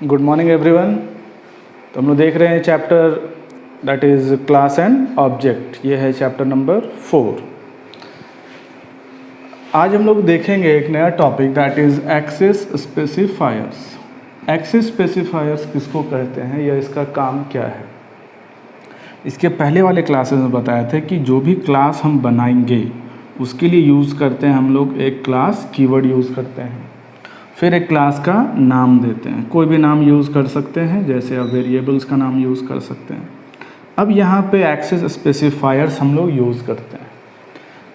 Good morning everyone. तो हम लोग देख रहे हैं chapter that is class and object. ये है चैप्टर नंबर 4। आज हम लोग देखेंगे एक नया topic that is access specifiers. Access specifiers किसको कहते हैं या इसका काम क्या है। इसके पहले वाले क्लासेस में बताए थे कि जो भी क्लास हम बनाएंगे उसके लिए यूज़ करते हैं हम लोग एक क्लास कीवर्ड यूज़ करते हैं, फिर एक क्लास का नाम देते हैं। कोई भी नाम यूज़ कर सकते हैं, जैसे अब वेरिएबल्स का नाम यूज़ कर सकते हैं। अब यहाँ पे एक्सेस स्पेसिफायर्स हम लोग यूज़ करते हैं।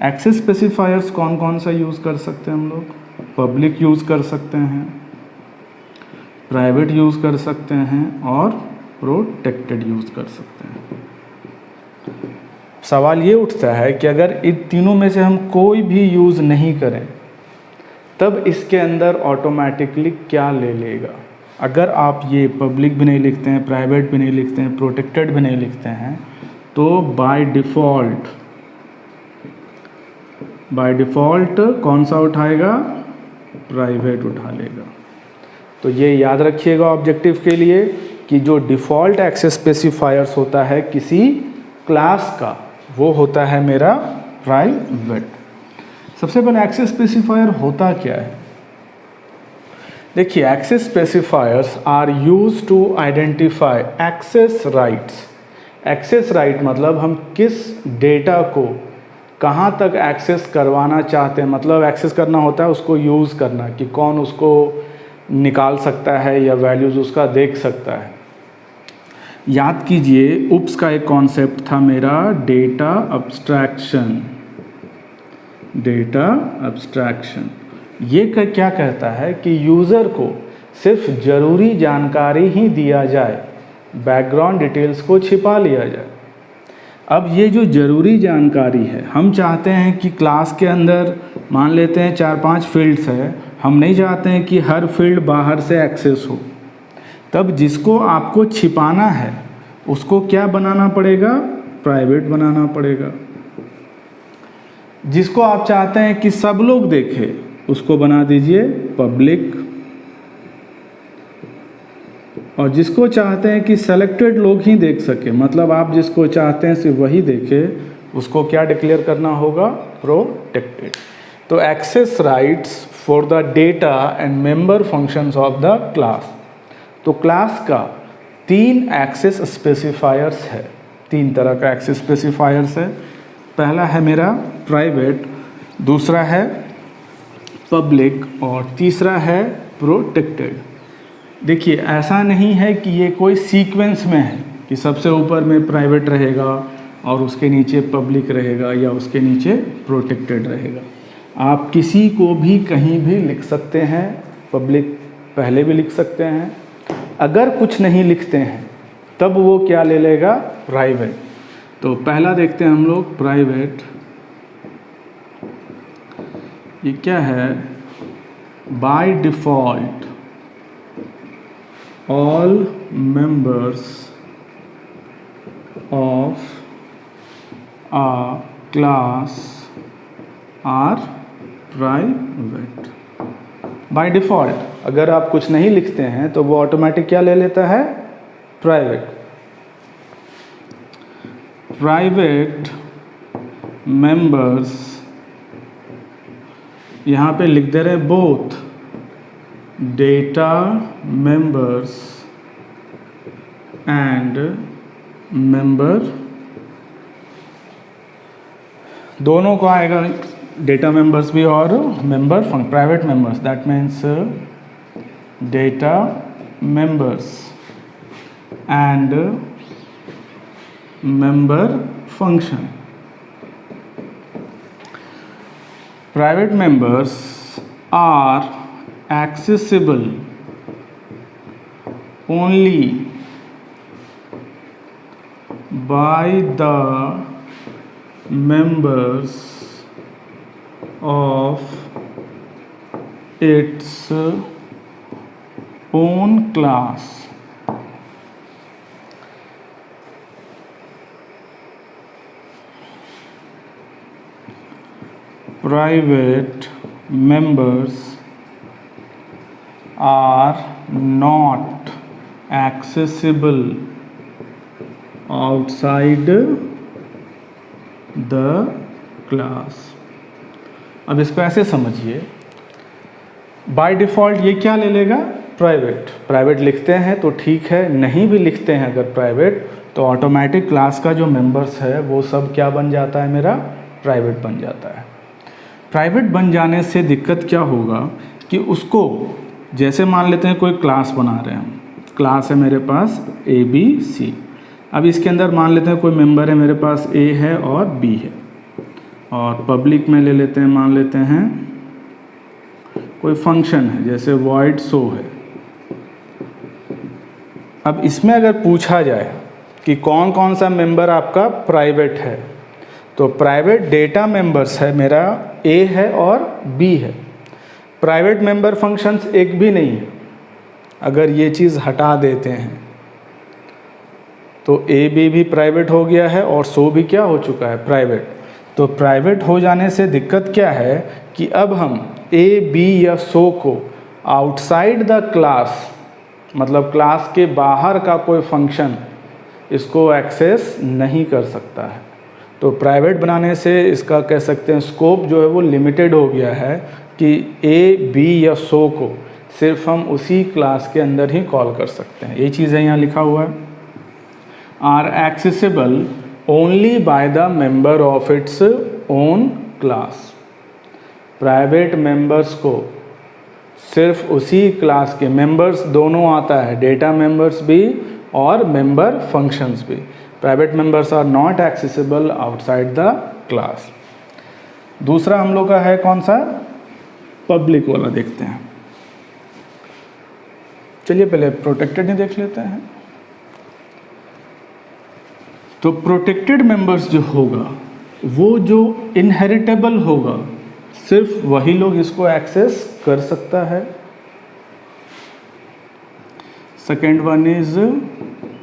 एक्सेस स्पेसिफायर्स कौन कौन सा यूज़ कर सकते हैं हम लोग? पब्लिक यूज़ कर सकते हैं, प्राइवेट यूज़ कर सकते हैं और प्रोटेक्टेड यूज़ कर सकते हैं। सवाल ये उठता है कि अगर इन तीनों में से हम कोई भी यूज़ नहीं करें तब इसके अंदर ऑटोमेटिकली क्या ले लेगा। अगर आप ये पब्लिक भी नहीं लिखते हैं, प्राइवेट भी नहीं लिखते हैं, प्रोटेक्टेड भी नहीं लिखते हैं, तो बाय डिफ़ॉल्ट कौन सा उठाएगा? प्राइवेट उठा लेगा। तो ये याद रखिएगा ऑब्जेक्टिव के लिए कि जो डिफ़ॉल्ट एक्सेस स्पेसिफायर्स होता है किसी क्लास का, वो होता है मेरा प्राइवेट। सबसे पहले एक्सेस स्पेसिफायर होता क्या है? देखिए, access specifiers are used to identify access rights. Access right मतलब हम किस डेटा को कहाँ तक एक्सेस करवाना चाहते हैं, मतलब एक्सेस करना होता है उसको यूज़ करना, कि कौन उसको निकाल सकता है या वैल्यूज़ उसका देख सकता है। याद कीजिए, उप्स का एक कॉन्सेप्ट था मेरा डेटा अब्स्ट्रैक्शन। ये क्या कहता है कि यूज़र को सिर्फ ज़रूरी जानकारी ही दिया जाए, बैकग्राउंड डिटेल्स को छिपा लिया जाए। अब ये जो ज़रूरी जानकारी है, हम चाहते हैं कि क्लास के अंदर मान लेते हैं 4-5 फील्ड्स है, हम नहीं चाहते हैं कि हर फील्ड बाहर से एक्सेस हो। तब जिसको आपको छिपाना है उसको क्या बनाना पड़ेगा? प्राइवेट बनाना पड़ेगा। जिसको आप चाहते हैं कि सब लोग देखें उसको बना दीजिए पब्लिक, और जिसको चाहते हैं कि सेलेक्टेड लोग ही देख सके, मतलब आप जिसको चाहते हैं सिर्फ वही देखे, उसको क्या डिक्लेयर करना होगा? प्रोटेक्टेड। तो access rights for the data and member functions of the class. तो क्लास का 3 एक्सेस स्पेसिफायर्स है। 3 तरह का एक्सेस स्पेसिफायर्स है। पहला है मेरा प्राइवेट, दूसरा है पब्लिक और तीसरा है प्रोटेक्टेड। देखिए, ऐसा नहीं है कि ये कोई सीक्वेंस में है कि सबसे ऊपर में प्राइवेट रहेगा और उसके नीचे पब्लिक रहेगा या उसके नीचे प्रोटेक्टेड रहेगा। आप किसी को भी कहीं भी लिख सकते हैं, पब्लिक पहले भी लिख सकते हैं। अगर कुछ नहीं लिखते हैं तब वो क्या ले लेगा? प्राइवेट। तो पहला देखते हैं हम लोग प्राइवेट। ये क्या है? By default all members of a class are private. By default अगर आप कुछ नहीं लिखते हैं तो वो ऑटोमेटिक क्या ले लेता है? प्राइवेट। प्राइवेट मेंबर्स, यहाँ पे लिख दे रहे हैं both data members and member, दोनों को आएगा, डेटा मेंबर्स भी और member private members. That means data members and member function. Private members are accessible only by the members of its own class. private members are not accessible outside the class। अब इसको ऐसे समझिए, by default ये क्या ले लेगा, private. Private लिखते हैं तो ठीक है, नहीं भी लिखते हैं अगर प्राइवेट तो ऑटोमेटिक क्लास का जो मेंबर्स है वो सब क्या बन जाता है, मेरा प्राइवेट बन जाता है। प्राइवेट बन जाने से दिक्कत क्या होगा कि उसको, जैसे मान लेते हैं कोई क्लास बना रहे हैं, क्लास है मेरे पास ABC। अब इसके अंदर मान लेते हैं कोई मेंबर है मेरे पास A है और B है, और पब्लिक में ले लेते हैं, मान लेते हैं कोई फंक्शन है जैसे void show है। अब इसमें अगर पूछा जाए कि कौन कौन सा मेंबर आपका प्राइवेट है, तो प्राइवेट डेटा मेंबर्स है मेरा A है और B है। प्राइवेट मेंबर फंक्शंस एक भी नहीं है। अगर ये चीज़ हटा देते हैं तो AB भी प्राइवेट हो गया है और शो भी क्या हो चुका है, प्राइवेट। तो प्राइवेट हो जाने से दिक्कत क्या है कि अब हम A, B या शो को आउटसाइड द क्लास, मतलब क्लास के बाहर का कोई फंक्शन इसको एक्सेस नहीं कर सकता है। तो प्राइवेट बनाने से इसका कह सकते हैं स्कोप जो है वो लिमिटेड हो गया है कि A, B या शो को सिर्फ हम उसी क्लास के अंदर ही कॉल कर सकते हैं। ये चीज़ है यहाँ लिखा हुआ है, are accessible only by the member of its own class. Private members को सिर्फ उसी क्लास के मेंबर्स, दोनों आता है, डेटा मेंबर्स भी और मेंबर फंक्शंस भी। Private members are not accessible outside the class. दूसरा हम लोग का है कौन सा, पब्लिक वाला देखते हैं। चलिए पहले प्रोटेक्टेड ही देख लेते हैं। तो प्रोटेक्टेड मेंबर्स जो होगा वो जो इनहेरिटेबल होगा, सिर्फ वही लोग इसको एक्सेस कर सकता है। Second one is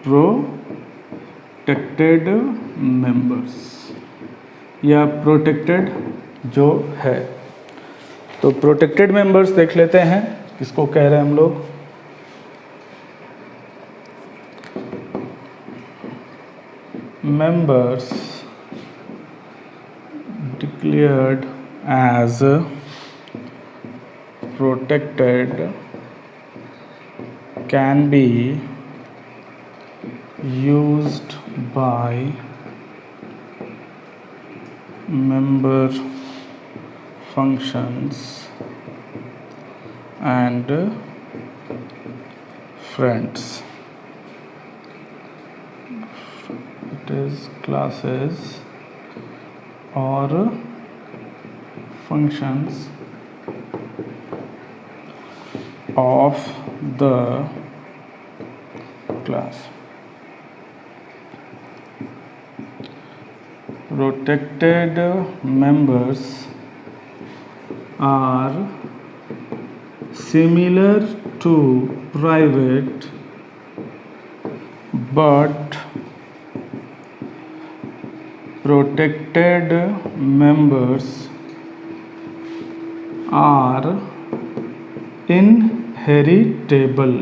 protected members या प्रोटेक्टेड जो है। तो प्रोटेक्टेड मेंबर्स देख लेते हैं, किसको कह रहे हैं हम लोग। Members declared as protected can be used by member functions and friends. It is classes or functions of the class. Protected members are similar to private but protected members are inheritable।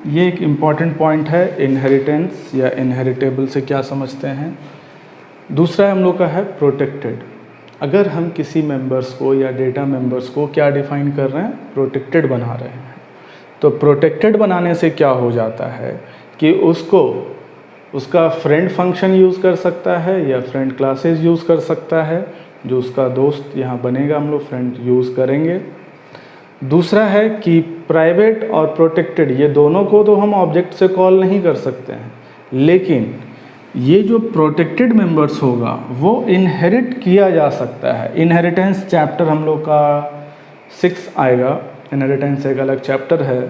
ये एक important point है, inheritance या inheritable से क्या समझते हैं। दूसरा हम लोग का है प्रोटेक्टेड। अगर हम किसी मेंबर्स को या डेटा मेंबर्स को क्या डिफाइन कर रहे हैं, प्रोटेक्टेड बना रहे हैं, तो प्रोटेक्टेड बनाने से क्या हो जाता है कि उसको उसका फ्रेंड फंक्शन यूज़ कर सकता है या फ्रेंड क्लासेस यूज़ कर सकता है, जो उसका दोस्त यहाँ बनेगा हम लोग फ्रेंड यूज़ करेंगे। दूसरा है कि प्राइवेट और प्रोटेक्टेड ये दोनों को तो हम ऑब्जेक्ट से कॉल नहीं कर सकते हैं, लेकिन ये जो प्रोटेक्टेड मेंबर्स होगा वो इनहेरिट किया जा सकता है। इनहेरिटेंस चैप्टर हम लोग का 6 आएगा, इनहेरिटेंस एक अलग चैप्टर है।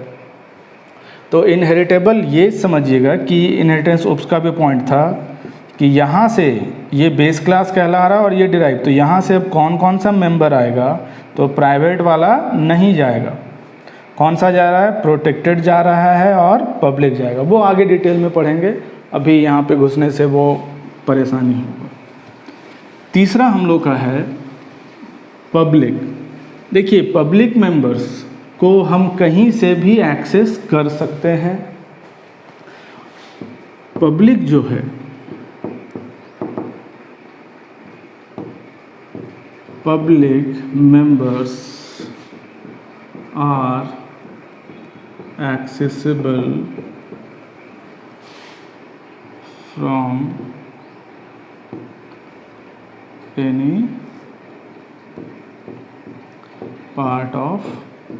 तो इनहेरिटेबल ये समझिएगा कि इनहेरिटेंस उसका भी पॉइंट था कि यहाँ से ये बेस क्लास कहला रहा है और ये डिराइव, तो यहाँ से अब कौन कौन सा मेंबर आएगा, तो प्राइवेट वाला नहीं जाएगा, कौन सा जा रहा है, प्रोटेक्टेड जा रहा है और पब्लिक जाएगा। वो आगे डिटेल में पढ़ेंगे, अभी यहाँ पे घुसने से वो परेशानी होगा। तीसरा हम लोग का है पब्लिक। देखिए पब्लिक मेंबर्स को हम कहीं से भी एक्सेस कर सकते हैं। पब्लिक जो है, public members are accessible from any part of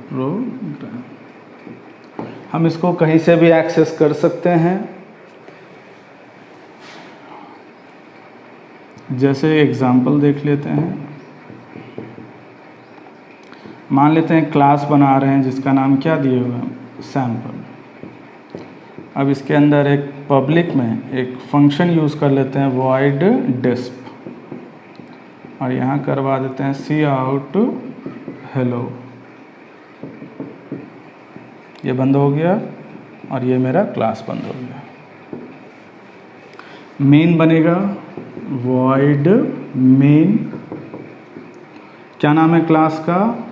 program। हम इसको कहीं से भी एक्सेस कर सकते हैं। जैसे एग्जांपल देख लेते हैं, मान लेते हैं क्लास बना रहे हैं जिसका नाम क्या दिए हुए हैं, सैम्पल। अब इसके अंदर एक पब्लिक में एक फंक्शन यूज़ कर लेते हैं void disp, और यहाँ करवा देते हैं सी आउट हेलो। ये बंद हो गया और ये मेरा क्लास बंद हो गया। मेन बनेगा void main, क्या नाम है क्लास का,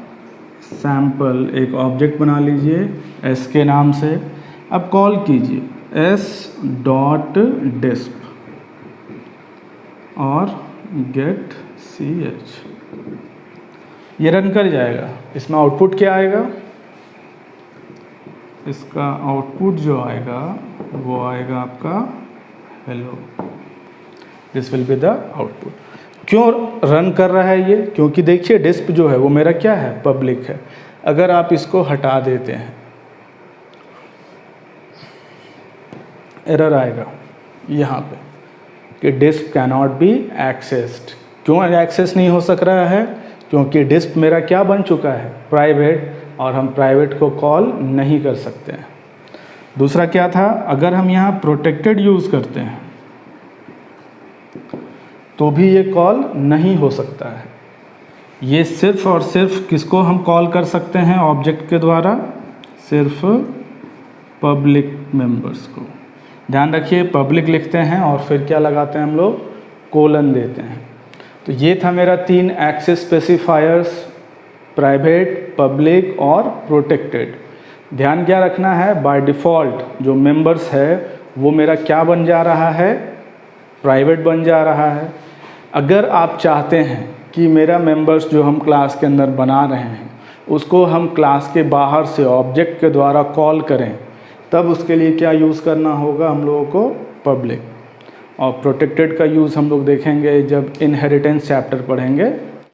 सैम्पल। एक ऑब्जेक्ट बना लीजिए s के नाम से। अब कॉल कीजिए s.disp और get ch। ये रन कर जाएगा। इसमें आउटपुट क्या आएगा, इसका आउटपुट जो आएगा वो आएगा आपका hello. This will be the output. क्यों रन कर रहा है ये, क्योंकि देखिए डिस्प जो है वो मेरा क्या है, पब्लिक है। अगर आप इसको हटा देते हैं, एरर आएगा यहाँ पे कि डिस्प कैनॉट बी एक्सेस्ड। क्यों एक्सेस नहीं हो सक रहा है, क्योंकि डिस्प मेरा क्या बन चुका है, प्राइवेट, और हम प्राइवेट को कॉल नहीं कर सकते हैं। दूसरा क्या था, अगर हम यहाँ प्रोटेक्टेड यूज़ करते हैं तो भी ये कॉल नहीं हो सकता है। ये सिर्फ और सिर्फ किसको हम कॉल कर सकते हैं ऑब्जेक्ट के द्वारा, सिर्फ पब्लिक मेंबर्स को। ध्यान रखिए पब्लिक लिखते हैं और फिर क्या लगाते हैं हम लोग, कोलन देते हैं। तो ये था मेरा 3 एक्सेस स्पेसिफायर्स, प्राइवेट, पब्लिक और प्रोटेक्टेड। ध्यान क्या रखना है, बाय डिफ़ॉल्ट जो मेंबर्स है वो मेरा क्या बन जा रहा है, प्राइवेट बन जा रहा है। अगर आप चाहते हैं कि मेरा मेंबर्स जो हम क्लास के अंदर बना रहे हैं उसको हम क्लास के बाहर से ऑब्जेक्ट के द्वारा कॉल करें, तब उसके लिए क्या यूज़ करना होगा हम लोगों को, पब्लिक। और प्रोटेक्टेड का यूज़ हम लोग देखेंगे जब इनहेरिटेंस चैप्टर पढ़ेंगे